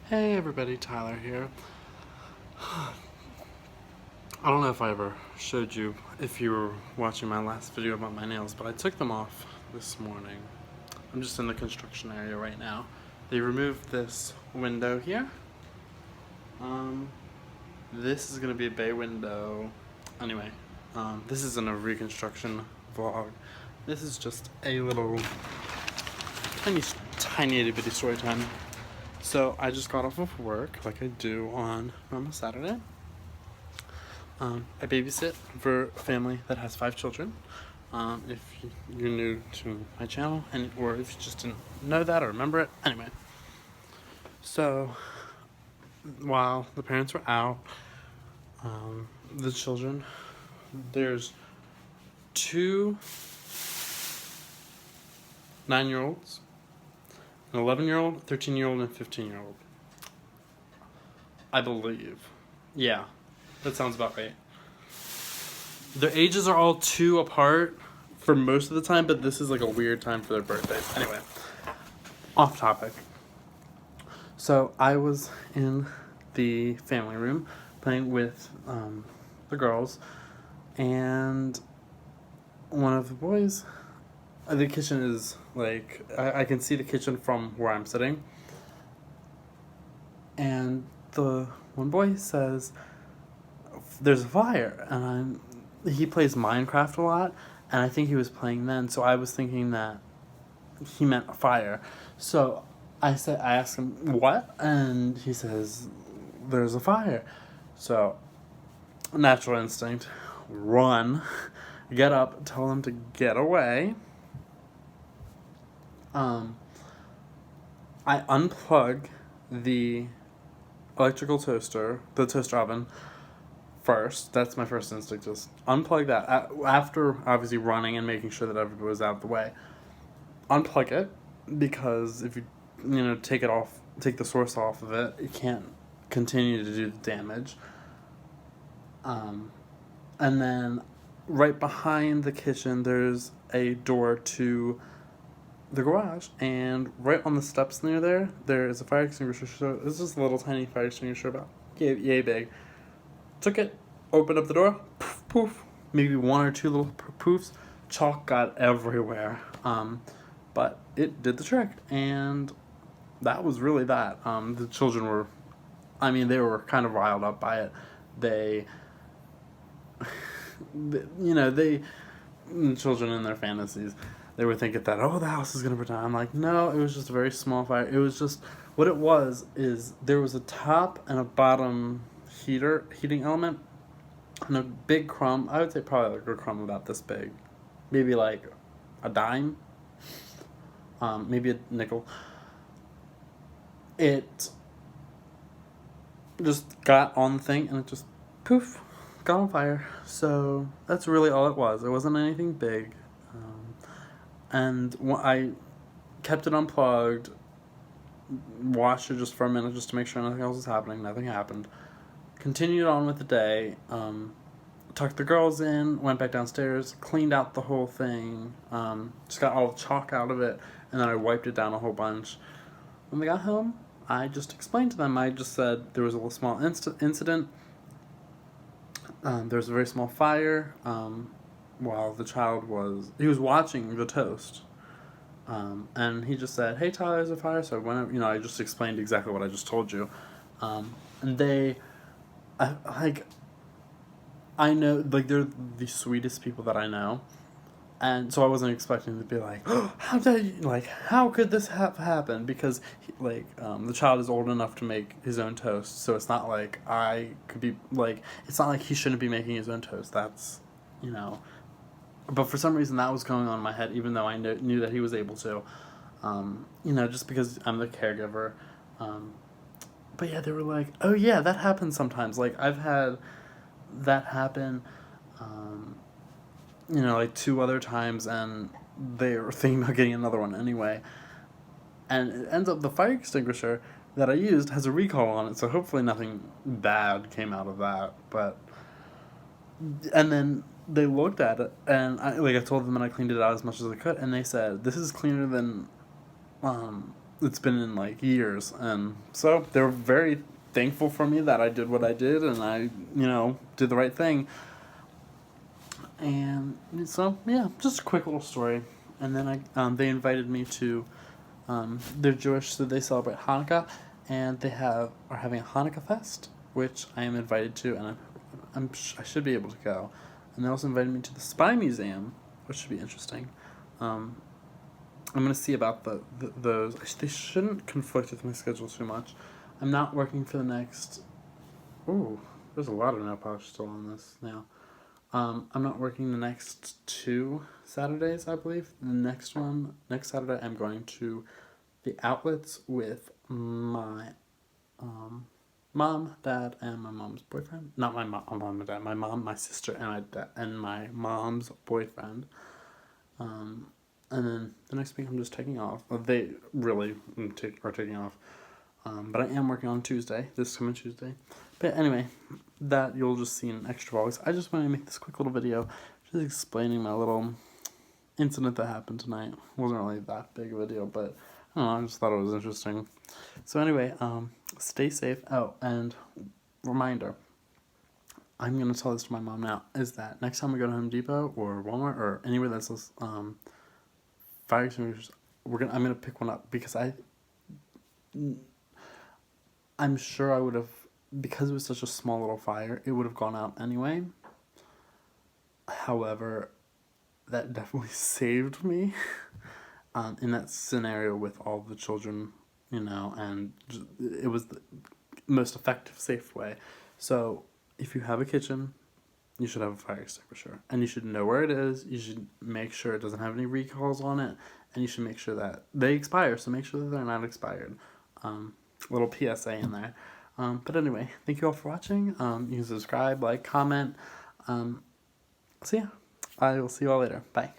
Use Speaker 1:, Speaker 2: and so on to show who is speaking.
Speaker 1: Hey everybody, Tyler here. I don't know if I ever showed you if you were watching my last video about my nails, but I took them off this morning. I'm just in the construction area right now. They removed this window here. This is gonna be a bay window. Anyway, this isn't a reconstruction vlog. This is just a little tiny itty bitty story time. So I just got off of work, like I do on normal Saturday. I babysit for a family that has 5 children. If you're new to my channel, or if you just didn't know that or remember it, anyway. So while the parents were out, the children, there's 2 9-year-olds, an 11-year-old, 13-year-old, and a 15-year-old. I believe. Yeah, that sounds about right. Their ages are all 2 apart for most of the time, but this is like a weird time for their birthdays. Anyway, off topic. So I was in the family room playing with the girls, and one of the boys, the kitchen is like, I can see the kitchen from where I'm sitting, and the one boy says, "There's a fire," and he plays Minecraft a lot, and I think he was playing then, so I was thinking that he meant a fire. So I asked him, "What?" And he says, "There's a fire." So, natural instinct, run, get up, tell them to get away. I unplug the electrical toaster, the toaster oven, first. That's my first instinct, just unplug that. After obviously running and making sure that everybody was out of the way. Unplug it, because if you take the source off of it, it can't continue to do the damage. And then right behind the kitchen, there's a door to the garage, and right on the steps near there is a fire extinguisher. So it's just a little tiny fire extinguisher, about yay big. Took it, opened up the door, poof, poof, maybe 1 or 2 little poofs. Chalk got everywhere, but it did the trick, and that was really that. The children were, they were kind of riled up by it. They, the children in their fantasies, they were thinking that, oh, the house is going to burn down. I'm like, no, it was just a very small fire. It was just, what it was is there was a top and a bottom heating element, and a big crumb. I would say probably like a crumb about this big, maybe like a dime, maybe a nickel. It just got on the thing, and it just poof, got on fire. So that's really all it was. It wasn't anything big. And I kept it unplugged, watched it just for a minute just to make sure nothing else was happening. Nothing happened. Continued on with the day. Tucked the girls in, went back downstairs, cleaned out the whole thing, just got all the chalk out of it, and then I wiped it down a whole bunch. When we got home, I just explained to them. I just said there was a little small incident. There was a very small fire while the child was watching the toast. And he just said, "Hey, Tyler, there's a fire." So I just explained exactly what I just told you. And they, I know, like, they're the sweetest people that I know. And so I wasn't expecting to be like, oh, how could this have happened? Because, the child is old enough to make his own toast. So it's not like I could be, it's not like he shouldn't be making his own toast. That's, But for some reason that was going on in my head, even though I knew that he was able to. Just because I'm the caregiver. But yeah, they were like, oh yeah, that happens sometimes. Like, I've had that happen, 2 other times, and they were thinking about getting another one anyway. And it ends up the fire extinguisher that I used has a recall on it, so hopefully nothing bad came out of that. And then they looked at it, and I told them, and I cleaned it out as much as I could, and they said, "This is cleaner than it's been in like years, and so they were very thankful for me that I did what I did, and I did the right thing. And so yeah, just a quick little story. And then they invited me to, they're Jewish, so they celebrate Hanukkah, and they are having a Hanukkah fest, which I am invited to, and I should be able to go. And they also invited me to the Spy Museum, which should be interesting. I'm gonna see about those. They shouldn't conflict with my schedule too much. I'm not working for the next. Ooh, there's a lot of nail polish still on this now. I'm not working the next 2 Saturdays, I believe. The next Saturday, I'm going to the outlets with my mom, dad, and my mom's boyfriend. Not my mom and dad. My mom, my sister, and my mom's boyfriend. And then the next week, I'm just taking off. They really are taking off. But I am working on Tuesday, this coming Tuesday. But anyway, that you'll just see in extra vlogs. I just wanted to make this quick little video, just explaining my little incident that happened tonight. It wasn't really that big of a deal, but I don't know, I just thought it was interesting. So anyway, stay safe. Oh, and reminder, I'm going to tell this to my mom now, is that next time we go to Home Depot or Walmart or anywhere that's fire extinguishers, I'm gonna pick one up, because I'm sure I would have, because it was such a small little fire, it would have gone out anyway. However, that definitely saved me in that scenario with all the children, and it was the most effective, safe way. So if you have a kitchen, you should have a fire extinguisher, and you should know where it is. You should make sure it doesn't have any recalls on it, and you should make sure that they expire, so make sure that they're not expired. Little PSA in there. But anyway, thank you all for watching. You can subscribe, like, comment. So yeah, I will see you all later. Bye.